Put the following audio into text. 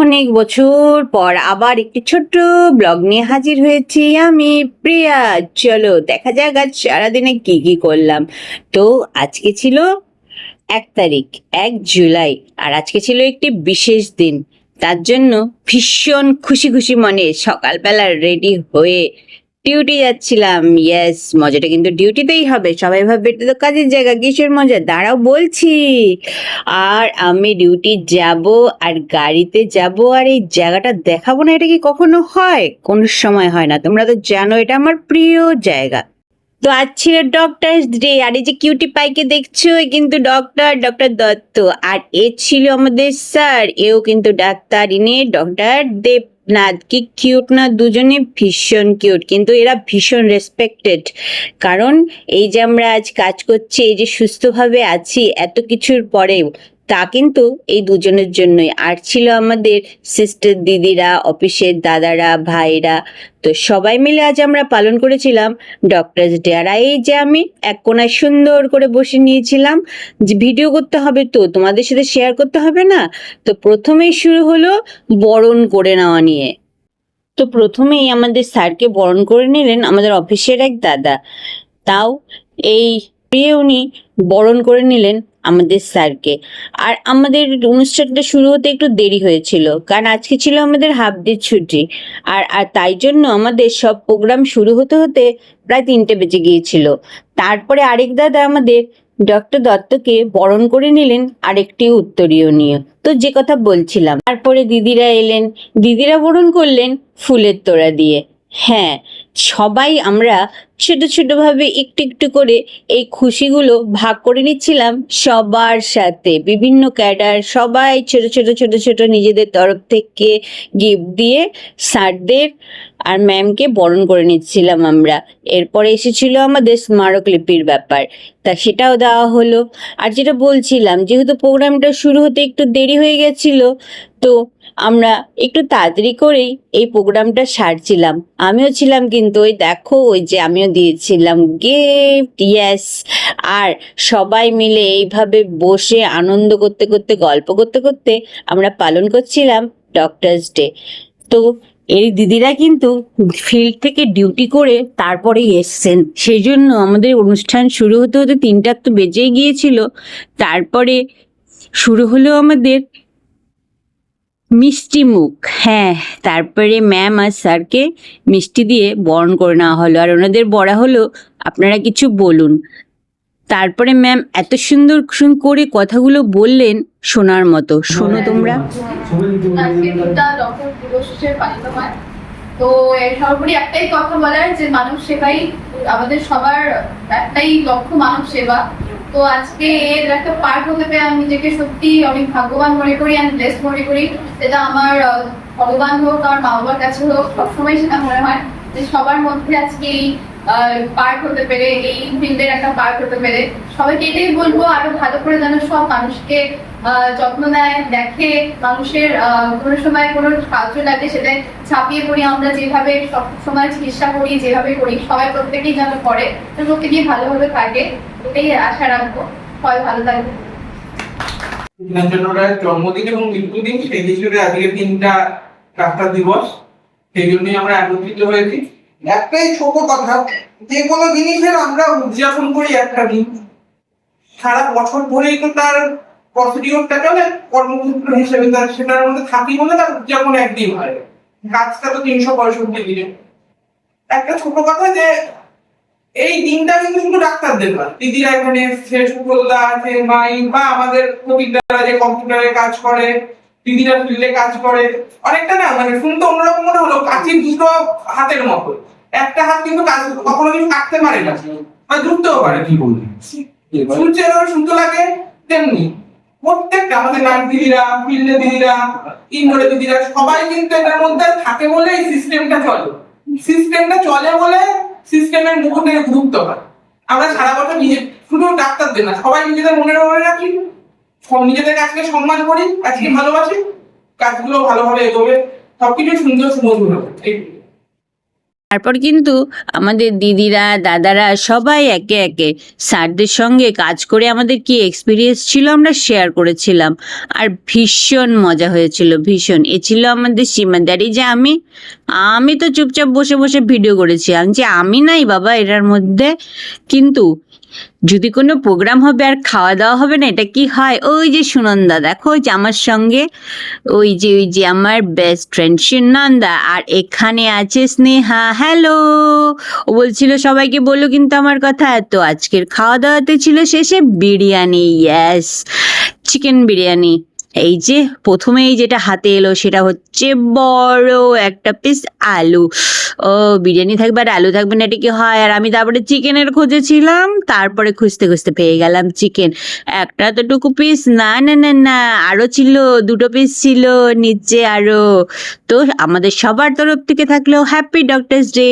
অনেক বছর পর আবার একটি ছোট্ট ব্লগ নিয়ে হাজির হয়েছি আমি প্রিয়া। চলো দেখা যাক আজ সারাদিনে কি কি করলাম। তো আজকে ছিল 1 তারিখ, 1 জুলাই, আর আজকে ছিল একটি বিশেষ দিন। তার জন্য ভীষণ খুশি খুশি মনে সকালবেলা রেডি হয়ে ডিউটি যাচ্ছিলাম। ইয়েস, মজাটা কিন্তু ডিউটিতেই হবে। সবাই ভাববে এটা তো কাজের জায়গা, কিসের মজা, দাঁড়াও বলছি। আর আমি ডিউটি যাব আর গাড়িতে যাব আর এই জায়গাটা দেখাবো না, এটা কি কখনো হয়? কোনো সময় হয় না, তোমরা তো জানো এটা আমার প্রিয় জায়গা। তো আজ ছিল ডক্টরস ডে, আর এই যে কিউটি পাইকে দেখছো এ কিন্তু ডক্টর দত্ত, আর এ ছিল আমাদের স্যার, এও কিন্তু ডাক্তার, ইনি ডক্টর দেবনাথ। কি কিউট না, দুজনে ভীষণ কিউট, কিন্তু এরা ভীষণ রেসপেক্টেড। কারণ এই যে আমরা আজ কাজ করছি, এই যে সুস্থভাবে আছি এত কিছুর পরেও, তা কিন্তু এই দুজনের জন্যই। আর ছিল আমাদের সিস্টার দিদিরা, অফিসের দাদারা, ভাইরা। তো সবাই মিলে আজ আমরা পালন করেছিলাম ডক্টরস ডে। আর এই যে আমি এক কোনায় সুন্দর করে বসে নিয়েছিলাম, যে ভিডিও করতে হবে, তো তোমাদের সাথে শেয়ার করতে হবে না। তো প্রথমেই শুরু হলো বরণ করে নেওয়া নিয়ে। তো প্রথমেই আমাদের স্যারকে বরণ করে নিলেন আমাদের অফিসের এক দাদা। তাও এই উনি বরণ করে নিলেন আমাদের স্যারকে। আর আমাদের অনুষ্ঠানটা শুরু হতে একটু দেরি হয়েছিল, কারণ আজকে ছিল আমাদের হাফ ডে ছুটি। আর আর তাই জন্য আমাদের সব প্রোগ্রাম শুরু হতে হতে প্রায় 3টে বেজে গিয়েছিল। তারপরে আরেক দাদা আমাদের ডক্টর দত্তকে বরণ করে নিলেন আরেকটি উত্তরীয় নিয়ে। তো যে কথা বলছিলাম, তারপরে দিদিরা এলেন, দিদিরা বরণ করলেন ফুলের তোড়া দিয়ে। হ্যাঁ, সবাই আমরা ছোট ছোটভাবে একটু একটু করে এই খুশিগুলো ভাগ করে নিচ্ছিলাম সবার সাথে। বিভিন্ন ক্যাডার সবাই ছোট ছোট ছোট ছোট নিজেদের তরফ থেকে গিফট দিয়ে স্যারদের আর ম্যামকে বরণ করে নিচ্ছিলাম আমরা। এরপরে এসেছিল আমাদের স্মারকলিপির ব্যাপার, তা সেটাও দেওয়া হলো। আর যেটা বলছিলাম, যেহেতু প্রোগ্রামটা শুরু হতে একটু দেরি হয়ে গেছিল, তো আমরা একটু তাড়াতাড়ি করেই এই প্রোগ্রামটা সারছিলাম। আমিও ছিলাম, কিন্তু ওই দেখো ওই যে আমিও দিয়েছিলাম গিফট। ইয়েস। আর সবাই মিলে এইভাবে বসে আনন্দ করতে করতে, গল্প করতে করতে আমরা পালন করছিলাম ডক্টরস ডে। তো এই দিদিরা কিন্তু ফিল্ড থেকে ডিউটি করে তারপরেই এসছেন, সেই জন্য আমাদের অনুষ্ঠান শুরু হতে হতে 3টা তো বেজেই গিয়েছিল। তারপরে শুরু হলো আমাদের মিষ্টি মুখ। হ্যাঁ, তারপরে ম্যাম আর স্যারকে মিষ্টি দিয়ে বরণ করে নেওয়া হলো, আর ওনাদের বলা হলো আপনারা কিছু বলুন। তারপরে ম্যাম এত সুন্দর করে কথাগুলো বললেন, শোনার মতো। শোনো তোমরা। তো সর্বোপরি একটাই কথা বলার, যে মানব সেবাই আমাদের সবার একটাই লক্ষ্য, মানব সেবা। তো আজকে এর একটা পার্ট হতে পেরে আমি নিজেকে সত্যি অনেক ভাগ্যবান মনে করি, আমি ব্লেস মনে করি। যেটা আমার ভগবান হোক, আমার মা বাবার কাছে হোক, সবসময় সেটা মনে হয় যে সবার মধ্যে আজকে এই পার্ট হতে পেরে, এই ফিল্ডের একটা পার্ট হতে পেরে। সবাইকে এটাই বলবো, আরো ভালো করে যেন সব মানুষকে যত্ন নেয়, দেখে। মানুষের কোনো সময় কোনো সাহায্য লাগে, সেটা ছাপিয়ে পড়ি আমরা, যেভাবে সব সময় চিকিৎসা করি, যেভাবে করি, সবাই প্রত্যেকেই যেন করে, প্রত্যেকেই ভালোভাবে থাকে, এটাই আশা রাখবো। সবাই ভালো থাকবে। জন্মদিন এবং মৃত্যুদিন, সেই হিসেবে আজকে 3টা ডাক্তার দিবস, সেই জন্যই আমরা একত্রিত হয়েছি। একটাই ছোট কথা, যে কোনো জিনিসের আমরা উদযাপন করি একটা দিন, সারা বছর ধরেই তো তার প্রসিডিওরটা চলে, কর্মক্ষেত্র হিসেবে তার সেটার মধ্যে থাকি বলে তার উদযাপন একদিন হয়। কাজটা তো 365 দিনে। একটা ছোট কথা, যে এই দিনটা কিন্তু শুধু ডাক্তারদের না, দিদিরা এখানে এসছে, সুফলদা আছে, মাই বা আমাদের কবিতারা যে কম্পিউটারে কাজ করে, দিদিরা ফিল্ডে কাজ করে, অনেকটা না মানে শুনতে অন্যরকম মনে হলো, কাচির 2টো হাতের মতো। একটা হাত কিন্তু কাজ কখনো কিছু কাটতে পারে না, বা ধরতেও পারে। কি বলবি, শুনছে শুনতে লাগে তেমনি প্রত্যেকটা আমাদের নার্স দিদিরা, ফিল্ডে দিদিরা, ইনডোরে দিদিরা, সবাই কিন্তু এটার মধ্যে থাকে বলে এই সিস্টেমটা চলে। সিস্টেমটা চলে বলে সিস্টেমের মুখে গুরুত্ব হয়। আমরা সারা বছর শুধু ডাক্তারদের না, সবাই নিজেদের মনে রাখি, নিজেদের কাজকে সম্মান করি, কাজকে ভালোবাসি, কাজগুলো ভালোভাবে এগোবে, সবকিছু সুন্দর সুমধুর হবে। তারপর কিন্তু আমাদের দিদিরা দাদারা সবাই একে একে স্যারদের সঙ্গে কাজ করে আমাদের কি এক্সপিরিয়েন্স ছিল আমরা শেয়ার করেছিলাম, আর ভীষণ মজা হয়েছিল, ভীষণ। এ ছিল আমাদের সীমাদারি যে আমি তো চুপচাপ বসে বসে ভিডিও করেছি, আমি নাই বাবা এটার মধ্যে। কিন্তু যদি কোনো প্রোগ্রাম হবে আর খাওয়া দাওয়া হবে না, এটা কি হয়? ওই যে সুনন্দা দেখো, ওই যে আমার সঙ্গে ওই যে আমার বেস্ট ফ্রেন্ড সুনন্দা, আর এখানে আছে স্নেহা, হ্যালো। ও বলছিল সবাইকে বললো কিন্তু আমার কথা। তো আজকের খাওয়া দাওয়াতে ছিল শেষে বিরিয়ানি, ইয়েস, চিকেন বিরিয়ানি। এই যে প্রথমে এই যেটা হাতে এলো সেটা হচ্ছে বড় একটা পিস আলু। ও, বিরিয়ানি থাকবে আর আলু থাকবে না, এটা কি হয়? আর আমি তারপরে চিকেনের খোঁজে ছিলাম, তারপরে খুঁজতে খুঁজতে পেয়ে গেলাম চিকেন। একটা এতটুকু পিস না না না না, আরো ছিল, 2টো পিস ছিল নিচে আরো। তো আমাদের সবার তরফ থেকে থাকলো হ্যাপি ডক্টরস ডে।